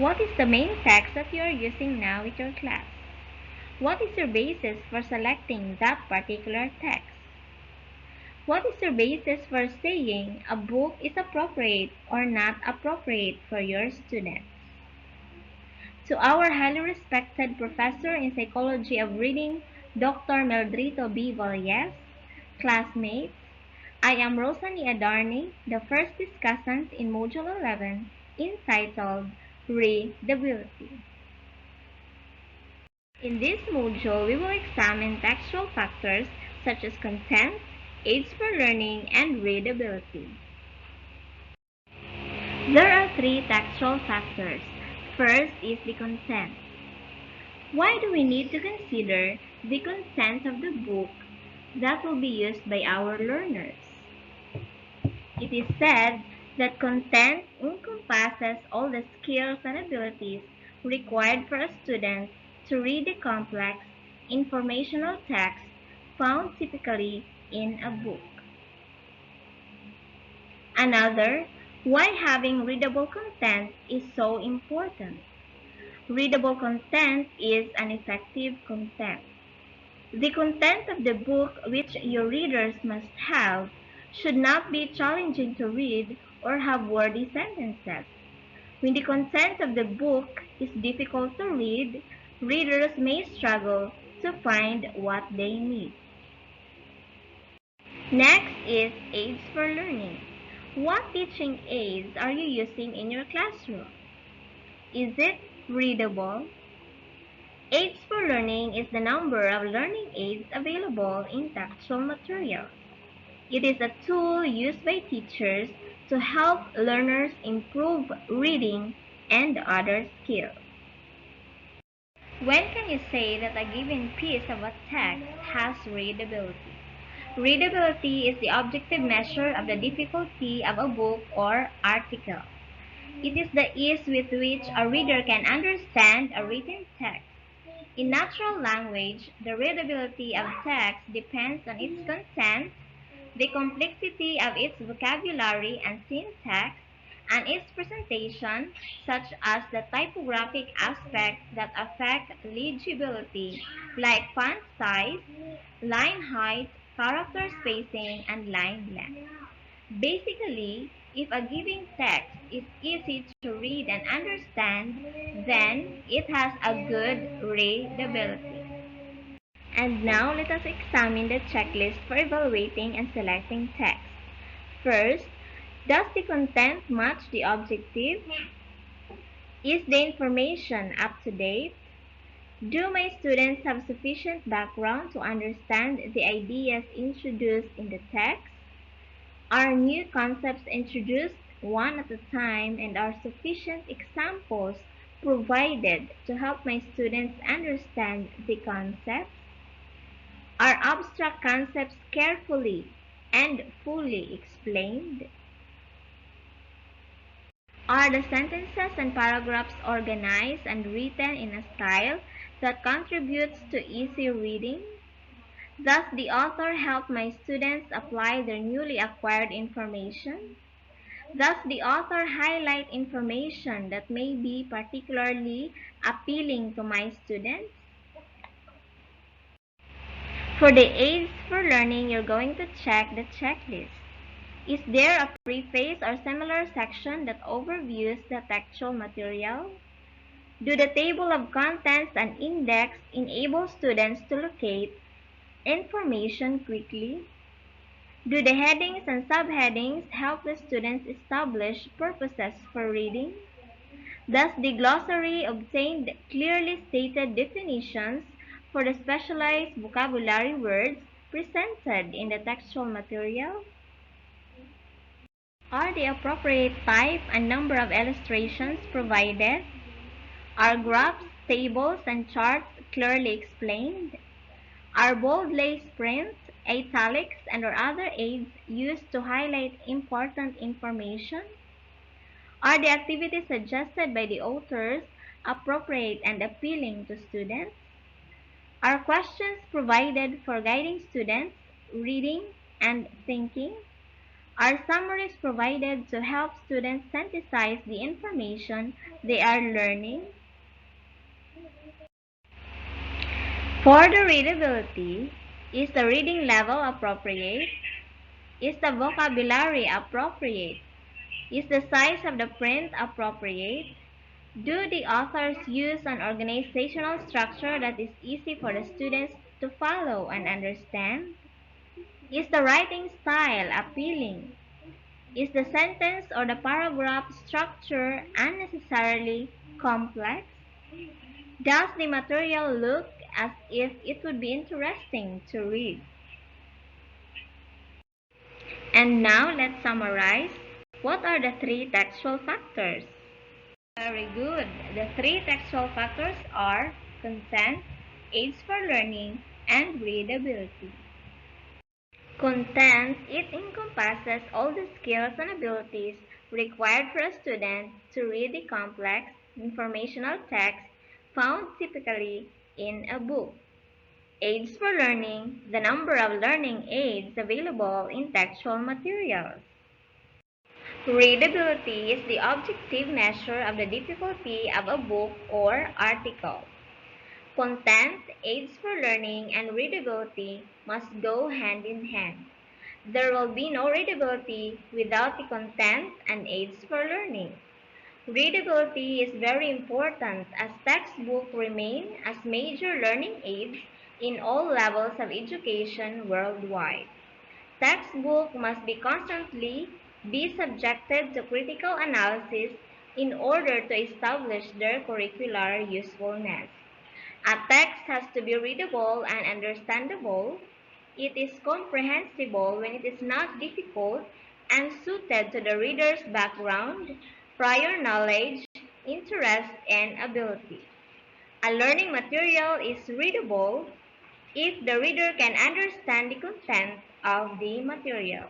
What is the main text that you are using now with your class? What is your basis for selecting that particular text? What is your basis for saying a book is appropriate or not appropriate for your students? To our highly respected professor in psychology of reading, Dr. Meldrito B. Valles, classmates, I am Rosalie Adarne, the first discussant in Module 11, entitled Readability. In this module, we will examine textual factors such as content, aids for learning, and readability. There are three textual factors. First is the content. Why do we need to consider the content of the book that will be used by our learners? It is said that content encompasses all the skills and abilities required for a student to read the complex, informational text found typically in a book. Another, why having readable content is so important. Readable content is an effective content. The content of the book which your readers must have should not be challenging to read or have wordy sentences. When the content of the book is difficult to read, readers may struggle to find what they need. Next is aids for learning. What teaching aids are you using in your classroom? Is it readable? Aids for learning is the number of learning aids available in textual materials. It is a tool used by teachers to help learners improve reading and other skills. When can you say that a given piece of a text has readability? Readability is the objective measure of the difficulty of a book or article. It is the ease with which a reader can understand a written text. In natural language, the readability of text depends on its content, the complexity of its vocabulary and syntax, and its presentation, such as the typographic aspects that affect legibility, like font size, line height, character spacing, and line length. Basically, if a given text is easy to read and understand, then it has a good readability. And now let us examine the checklist for evaluating and selecting text. First, does the content match the objective? Is the information up to date? Do my students have sufficient background to understand the ideas introduced in the text? Are new concepts introduced one at a time, and are sufficient examples provided to help my students understand the concepts? Are abstract concepts carefully and fully explained? Are the sentences and paragraphs organized and written in a style that contributes to easy reading? Does the author help my students apply their newly acquired information? Does the author highlight information that may be particularly appealing to my students? For the aids for learning, you're going to check the checklist. Is there a preface or similar section that overviews the textual material? Do the table of contents and index enable students to locate information quickly? Do the headings and subheadings help the students establish purposes for reading? Does the glossary obtain clearly stated definitions for the specialized vocabulary words presented in the textual material? Are the appropriate type and number of illustrations provided? Are graphs, tables, and charts clearly explained? Are bold lace prints, italics, and/or other aids used to highlight important information? Are the activities suggested by the authors appropriate and appealing to students? Are questions provided for guiding students' reading and thinking? Are summaries provided to help students synthesize the information they are learning? For the readability, is the reading level appropriate? Is the vocabulary appropriate? Is the size of the print appropriate? Do the authors use an organizational structure that is easy for the students to follow and understand? Is the writing style appealing? Is the sentence or the paragraph structure unnecessarily complex? Does the material look as if it would be interesting to read? And now let's summarize. What are the three textual factors? Very good. The three textual factors are content, aids for learning, and readability. Content, it encompasses all the skills and abilities required for a student to read the complex, informational text found typically in a book. Aids for learning, the number of learning aids available in textual materials. Readability is the objective measure of the difficulty of a book or article. Content, aids for learning, and readability must go hand in hand. There will be no readability without the content and aids for learning. Readability is very important as textbooks remain as major learning aids in all levels of education worldwide. Textbooks must be constantly be subjected to critical analysis in order to establish their curricular usefulness. A text has to be readable and understandable. It is comprehensible when it is not difficult and suited to the reader's background, prior knowledge, interest, and ability. A learning material is readable if the reader can understand the content of the material.